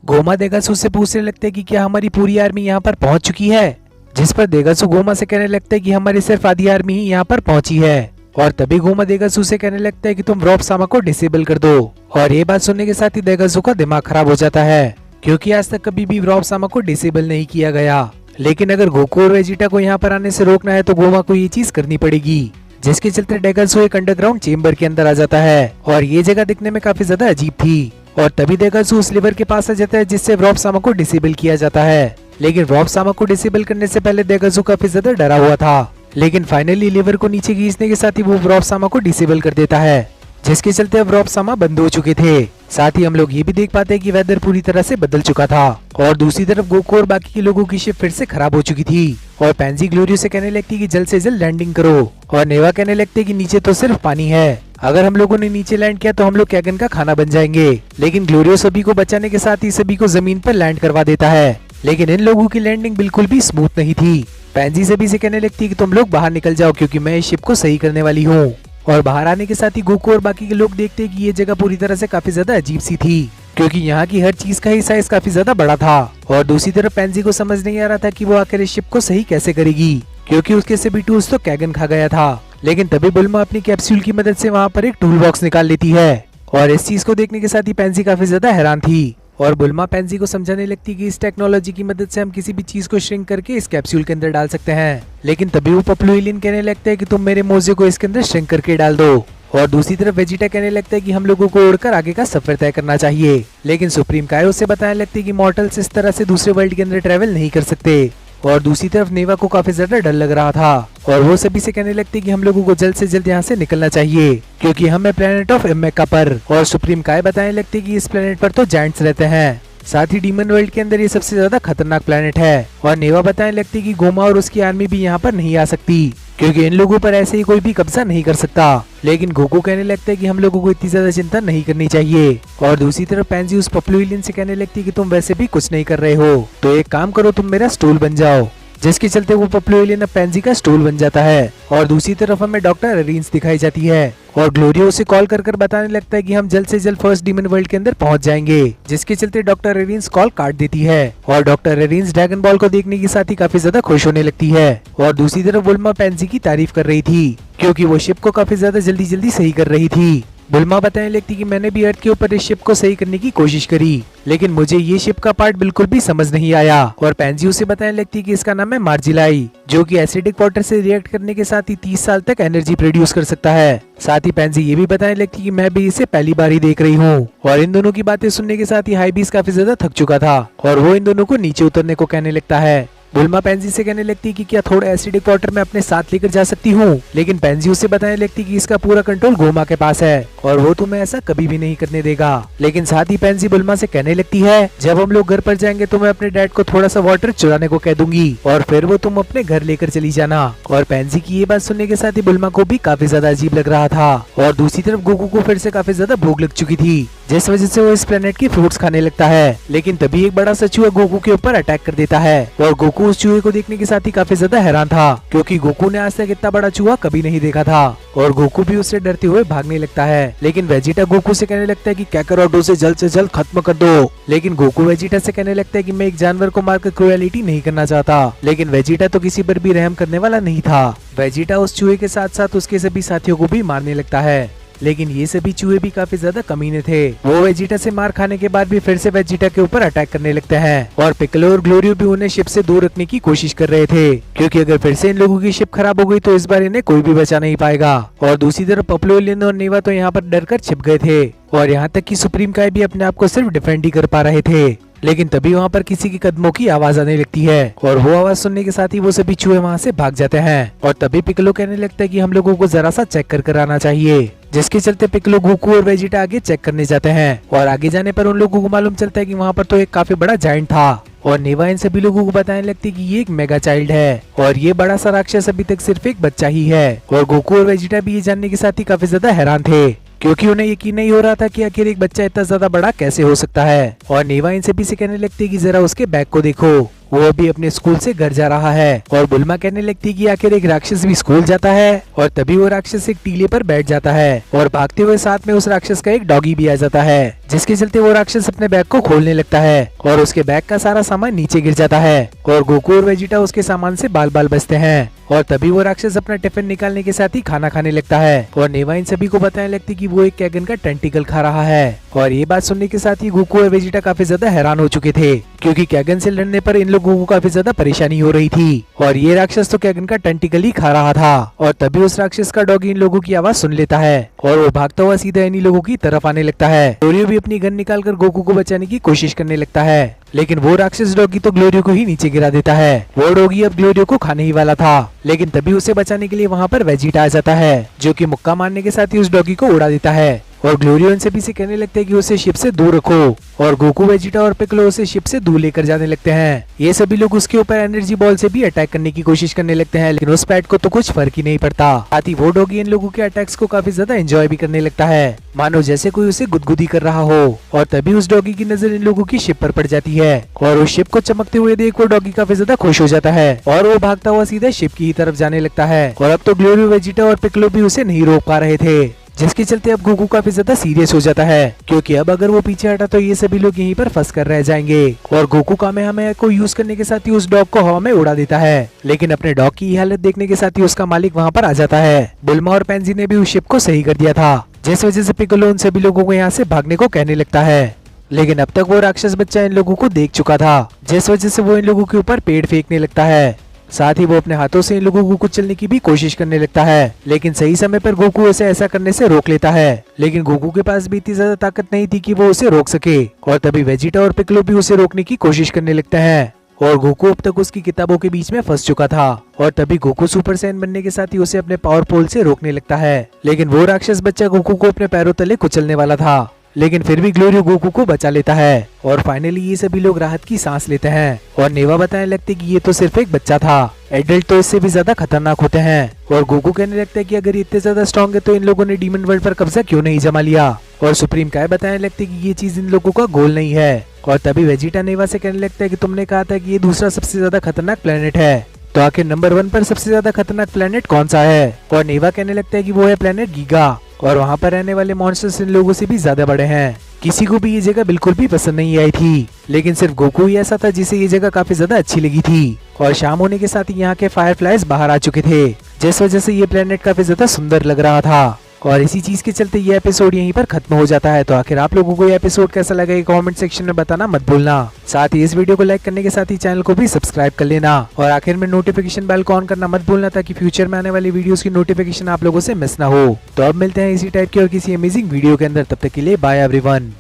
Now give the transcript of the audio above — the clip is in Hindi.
गोमा देगासू से पूछने लगते हैं कि क्या हमारी पूरी आर्मी यहाँ पर पहुंच चुकी है, जिस पर देगासू गोमा से कहने लगता है कि हमारी सिर्फ आधी आर्मी ही यहाँ पर पहुंची है। और तभी गोमा देगासू से कहने लगता है कि तुम रॉब सामा को डिसेबल कर दो। और ये बात सुनने के साथ ही देगासू का दिमाग खराब हो जाता है, क्योंकि आज तक कभी भी रॉब सामा को डिसेबल नहीं किया गया। लेकिन अगर गोकू और वेजिटा को यहाँ पर आने से रोकना है तो गोमा को ये चीज करनी पड़ेगी, जिसके चलते देगासू एक अंडरग्राउंड चेम्बर के अंदर आ जाता है। और ये जगह दिखने में काफी ज्यादा अजीब थी। और तभी देगासू उस लीवर के पास आ जाता है जिससे रॉब सामा को डिसेबल किया जाता है। लेकिन रॉब सामा को डिसेबल करने से पहले देगासू काफी ज्यादा डरा हुआ था, लेकिन फाइनली लीवर को नीचे खींचने के साथ ही वो रॉब सामा को डिसेबल कर देता है, जिसके चलते अब रॉब सामा बंद हो चुके थे। साथ ही हम लोग ये भी देख पाते हैं कि वेदर पूरी तरह से बदल चुका था। और दूसरी तरफ गोकू और बाकी के लोगों की शिप फिर से खराब हो चुकी थी। और पैंजी ग्लोरियो से कहने लगती कि जल्द से जल्द लैंडिंग करो। और नेवा कहने लगते कि नीचे तो सिर्फ पानी है, अगर हम लोगों ने नीचे लैंड किया तो हम लोग कैगन का खाना बन जाएंगे। लेकिन ग्लोरियो सभी को बचाने के साथ ही सभी को जमीन पर लैंड करवा देता है। लेकिन इन लोगों की लैंडिंग बिल्कुल भी स्मूथ नहीं थी। पैंजी सभी से कहने लगती कि तुम लोग बाहर निकल जाओ, क्योंकि मैं इस शिप को सही करने वाली हूँ। और बाहर आने के साथ ही गोकू और बाकी के लोग देखते हैं कि ये जगह पूरी तरह से काफी ज्यादा अजीब सी थी, क्योंकि यहाँ की हर चीज का ही साइज काफी ज्यादा बड़ा था। और दूसरी तरफ पैंजी को समझ नहीं आ रहा था कि वो आखिर इस शिप को सही कैसे करेगी, क्योंकि उसके सभी टूल्स तो कैगन खा गया था। लेकिन तभी बुल्मा अपनी कैप्सूल की मदद से वहाँ पर एक टूल बॉक्स निकाल लेती है। और इस चीज को देखने के साथ ही पैंजी काफी ज्यादा हैरान थी। और बुल्मा पैंजी को समझाने लगती कि इस टेक्नोलॉजी की मदद से हम किसी भी चीज को श्रिंक करके इस कैप्सूल के अंदर डाल सकते हैं। लेकिन तभी वो पपलू एलियन कहने लगता है कि तुम मेरे मोजे को इसके अंदर श्रिंक करके डाल दो। और दूसरी तरफ वेजिटा कहने लगता है कि हम लोगों को उड़कर आगे का सफर तय करना चाहिए। लेकिन सुप्रीम काय उससे बताने लगती है कि मॉर्टल्स इस तरह से दूसरे वर्ल्ड के अंदर ट्रेवल नहीं कर सकते। और दूसरी तरफ नेवा को काफी ज्यादा डर लग रहा था, और वो सभी से कहने लगती है कि हम लोगों को जल्द से जल्द यहाँ से निकलना चाहिए, क्योंकि हम है प्लेनेट ऑफ इमेका पर। और सुप्रीम काय बताने लगती है कि इस प्लेनेट पर तो जायंट्स रहते हैं, साथ ही डीमन वर्ल्ड के अंदर ये सबसे ज्यादा खतरनाक प्लेनेट है। और नेवा बताने लगती है कि गोमा और उसकी आर्मी भी यहाँ पर नहीं आ सकती, क्योंकि इन लोगों पर ऐसे ही कोई भी कब्जा नहीं कर सकता। लेकिन गोकू कहने लगता है कि हम लोगों को इतनी ज्यादा चिंता नहीं करनी चाहिए। और दूसरी तरफ पैंजी उस पपलू एलियन से कहने लगती है कि तुम वैसे भी कुछ नहीं कर रहे हो, तो एक काम करो, तुम मेरा स्टूल बन जाओ। जिसके चलते वो पपलू एलियन अब पैंजी का स्टूल बन जाता है। और दूसरी तरफ हमें डॉक्टर अरीन्स दिखाई जाती है। और ग्लोरियो उसे कॉल कर बताने लगता है कि हम जल्द से जल्द फर्स्ट डीमन वर्ल्ड के अंदर पहुंच जाएंगे, जिसके चलते डॉक्टर अरीन्स कॉल काट देती है। और डॉक्टर अरीन्स ड्रैगन बॉल को देखने के साथ ही काफी ज्यादा खुश होने लगती है। और दूसरी तरफ बुल्मा पैंजी की तारीफ कर रही थी, क्योंकि वो शिप को काफी ज्यादा जल्दी सही कर रही थी। बुल्मा बताने लगती कि मैंने भी अर्थ के ऊपर इस शिप को सही करने की कोशिश करी, लेकिन मुझे ये शिप का पार्ट बिल्कुल भी समझ नहीं आया। और पैंजी उसे बताने लगती कि इसका नाम है मार्जिलाई, जो कि एसिडिक वाटर से रिएक्ट करने के साथ ही 30 साल तक एनर्जी प्रोड्यूस कर सकता है। साथ ही पैंजी ये भी बताने लगती कि मैं भी इसे पहली बार ही देख रही हूँ। और इन दोनों की बातें सुनने के साथ ही हाईबीस काफी ज्यादा थक चुका था, और वो इन दोनों को नीचे उतरने को कहने लगता है। बुल्मा पैंजी से कहने लगती कि क्या थोड़ा एसिडिक वाटर मैं अपने साथ लेकर जा सकती हूँ, लेकिन पैंजी उसे बताने लगती कि इसका पूरा कंट्रोल गोमा के पास है, और वो तुम्हें ऐसा कभी भी नहीं करने देगा। लेकिन साथ ही पैंजी बुल्मा से कहने लगती है, जब हम लोग घर पर जाएंगे तो मैं अपने डैड को थोड़ा सा वाटर चुराने को कह दूंगी, और फिर वो तुम अपने घर लेकर चली जाना। और पैंजी की ये बात सुनने के साथ ही बुल्मा को भी काफी ज्यादा अजीब लग रहा था। और दूसरी तरफ गोकू को फिर से काफी ज्यादा भूख लग चुकी थी, जिस वजह से वो इस प्लेनेट की फ्रूट्स खाने लगता है। लेकिन तभी एक बड़ा सा चूहा गोकू के ऊपर अटैक कर देता है। और गोकू उस चूहे को देखने के साथ ही काफी ज्यादा हैरान था, क्योंकि गोकू ने आज तक इतना बड़ा चूहा कभी नहीं देखा था। और गोकू भी उससे डरते हुए भागने लगता है। लेकिन वेजिटा गोकू से कहने लगता है कि कैकारोट उसे जल्द से जल्द खत्म कर दो। लेकिन गोकू वेजिटा से कहने लगता है कि मैं एक जानवर को मारकर क्रूएलिटी नहीं करना चाहता। लेकिन वेजिटा तो किसी पर भी रहम करने वाला नहीं था। वेजिटा उस चूहे के साथ साथ उसके सभी साथियों को भी मारने लगता है। लेकिन ये सभी चूहे भी काफी ज्यादा कमीने थे। वो वेजिटा से मार खाने के बाद भी फिर से वेजिटा के ऊपर अटैक करने लगते हैं। और पिकलो और ग्लोरियो भी उन्हें शिप से दूर रखने की कोशिश कर रहे थे, क्योंकि अगर फिर से इन लोगों की शिप खराब हो गई तो इस बार इन्हें कोई भी बचा नहीं पाएगा। और दूसरी तरफ पपलू एलियन और नेवा तो यहाँ पर डर कर छिप गए थे, और यहाँ तक कि सुप्रीम काय भी अपने आप को सिर्फ डिफेंड ही कर पा रहे थे। लेकिन तभी वहाँ पर किसी के कदमों की आवाज आने लगती है, और वो आवाज सुनने के साथ ही वो सभी चूहे वहाँ से भाग जाते हैं। और तभी पिकलो कहने लगता है कि हम लोगों को जरा सा चेक कर आना चाहिए, जिसके चलते पिकलो गोकू और वेजिटा आगे चेक करने जाते हैं। और आगे जाने पर उन लोगों को मालूम चलता है कि वहाँ पर तो एक काफी बड़ा जायंट था। और नेवा इन सभी लोगों को बताने लगती है कि ये एक मेगा चाइल्ड है, और ये बड़ा सा राक्षस अभी तक सिर्फ एक बच्चा ही है। और गोकू और वेजिटा भी ये जानने के साथ ही काफी ज्यादा हैरान थे, क्योंकि उन्हें यकीन नहीं हो रहा था कि आखिर एक बच्चा इतना ज्यादा बड़ा कैसे हो सकता है। और नेवा इन सभी से कहने लगती है कि जरा उसके बैग को देखो। वो अभी अपने स्कूल से घर जा रहा है और बुल्मा कहने लगती है कि आखिर एक राक्षस भी स्कूल जाता है। और तभी वो राक्षस एक टीले पर बैठ जाता है और भागते हुए साथ में उस राक्षस का एक डॉगी भी आ जाता है, जिसके चलते वो राक्षस अपने बैग को खोलने लगता है और उसके बैग का सारा सामान नीचे गिर जाता है और गोकू और वेजिटा उसके सामान से बाल बाल बचते हैं। और तभी वो राक्षस अपना टिफिन निकालने के साथ ही खाना खाने लगता है और नेवा इन सभी को बताने लगती कि वो एक कैगन का टेंटिकल खा रहा है। और ये बात सुनने के साथ ही गोकू और वेजिटा काफी ज्यादा हैरान हो चुके थे, क्योंकि कैगन से लड़ने पर इन लोगों को काफी ज्यादा परेशानी हो रही थी और ये राक्षस तो कैगन का टेंटिकल ही खा रहा था। और तभी उस राक्षस का डॉगी इन लोगों की आवाज सुन लेता है और वो भागता हुआ सीधा इन्हीं लोगों की तरफ आने लगता है। ग्लोरियो भी अपनी गन निकालकर गोकू को बचाने की कोशिश करने लगता है, लेकिन वो राक्षस डॉगी तो ग्लोरियो को ही नीचे गिरा देता है। वो डॉगी अब ग्लोरियो को खाने ही वाला था, लेकिन तभी उसे बचाने के लिए वहाँ पर वेजिटा आ जाता है, जो कि मुक्का मारने के साथ ही उस डॉगी को उड़ा देता है। और ग्लोरियो इन सभी से कहने लगते हैं कि उसे शिप से दूर रखो और गोकू, वेजिटा और पिक्लो उसे शिप से दूर लेकर जाने लगते हैं। ये सभी लोग उसके ऊपर एनर्जी बॉल से भी अटैक करने की कोशिश करने लगते हैं, लेकिन उस पैट को तो कुछ फर्क ही नहीं पड़ता। साथ ही वो डॉगी इन लोगों के अटैक्स को काफी ज्यादा एंजॉय भी करने लगता है, मानो जैसे कोई उसे गुदगुदी कर रहा हो। और तभी उस डॉगी की नजर इन लोगों की शिप पर पड़ जाती है और उस शिप को चमकते हुए देख वो डॉगी काफी ज्यादा खुश हो जाता है और वो भागता हुआ सीधा शिप की तरफ जाने लगता है। और अब तो ग्लोरियो, वेजिटा और पिक्लो भी उसे नहीं रोक पा रहे थे, जिसके चलते अब गोकू काफी ज्यादा सीरियस हो जाता है, क्योंकि अब अगर वो पीछे हटा तो ये सभी लोग यहीं पर फंस कर रह जाएंगे। और गोकू कामेहामेहा को यूज करने के साथ ही उस डॉग को हवा में उड़ा देता है, लेकिन अपने डॉग की हालत देखने के साथ ही उसका मालिक वहाँ पर आ जाता है। बुल्मा और पेंजी ने भी उस शिप को सही कर दिया था, जिस वजह से पिक्कोलो उन सभी लोगों को यहाँ से भागने को कहने लगता है, लेकिन अब तक वो राक्षस बच्चा इन लोगों को देख चुका था, जिस वजह से वो इन लोगों के ऊपर पेड़ फेंकने लगता है। साथ ही वो अपने हाथों से इन लोगों को कुचलने की भी कोशिश करने लगता है, लेकिन सही समय पर गोकू उसे ऐसा करने से रोक लेता है। लेकिन गोकू के पास भी इतनी ज्यादा ताकत नहीं थी कि वो उसे रोक सके और तभी वेजिटा और पिक्लो भी उसे रोकने की कोशिश करने लगते हैं। और गोकू अब तक उसकी किताबों के बीच में फंस चुका था और तभी गोकू सुपर सैयन बनने के साथ ही उसे अपने पावर पोल से रोकने लगता है, लेकिन वो राक्षस बच्चा गोकू को अपने पैरों तले कुचलने वाला था, लेकिन फिर भी ग्लोरियो गोकू को बचा लेता है। और फाइनली ये सभी लोग राहत की सांस लेते हैं और नेवा बताने लगते कि ये तो सिर्फ एक बच्चा था, एडल्ट तो इससे भी ज्यादा खतरनाक होते हैं। और गोकू कहने लगता है कि अगर इतने ज्यादा स्ट्रॉन्ग है तो इन लोगों ने डीमन वर्ल्ड पर कब्जा क्यों नहीं जमा लिया। और सुप्रीम काय बताने लगते कि ये चीज इन लोगों का गोल नहीं है। और तभी वेजिटा नेवा से कहने लगता है कि तुमने कहा था कि ये दूसरा सबसे ज्यादा खतरनाक प्लेनेट है, तो आखिर नंबर 1 पर सबसे ज्यादा खतरनाक प्लेनेट कौन सा है। और नेवा कहने लगता है कि वो है प्लेनेट गीगा और वहाँ पर रहने वाले मॉन्स्टर्स इन लोगों से भी ज्यादा बड़े हैं। किसी को भी ये जगह बिल्कुल भी पसंद नहीं आई थी, लेकिन सिर्फ गोकू ही ऐसा था जिसे ये जगह काफी ज्यादा अच्छी लगी थी। और शाम होने के साथ ही यहाँ के फायरफ्लाइज बाहर आ चुके थे, जिस वजह से ये प्लेनेट काफी ज्यादा सुंदर लग रहा था। और इसी चीज के चलते ये एपिसोड यहीं पर खत्म हो जाता है। तो आखिर आप लोगों को ये एपिसोड कैसा लगा ये कमेंट सेक्शन में बताना मत भूलना। साथ ही इस वीडियो को लाइक करने के साथ ही चैनल को भी सब्सक्राइब कर लेना और आखिर में नोटिफिकेशन बेल को ऑन करना मत भूलना, ताकि फ्यूचर में आने वाली वीडियोस की नोटिफिकेशन आप लोगों से मिस ना हो। तो अब मिलते हैं इसी टाइप की और किसी अमेजिंग वीडियो के अंदर, तब तक के लिए बाय एवरीवन।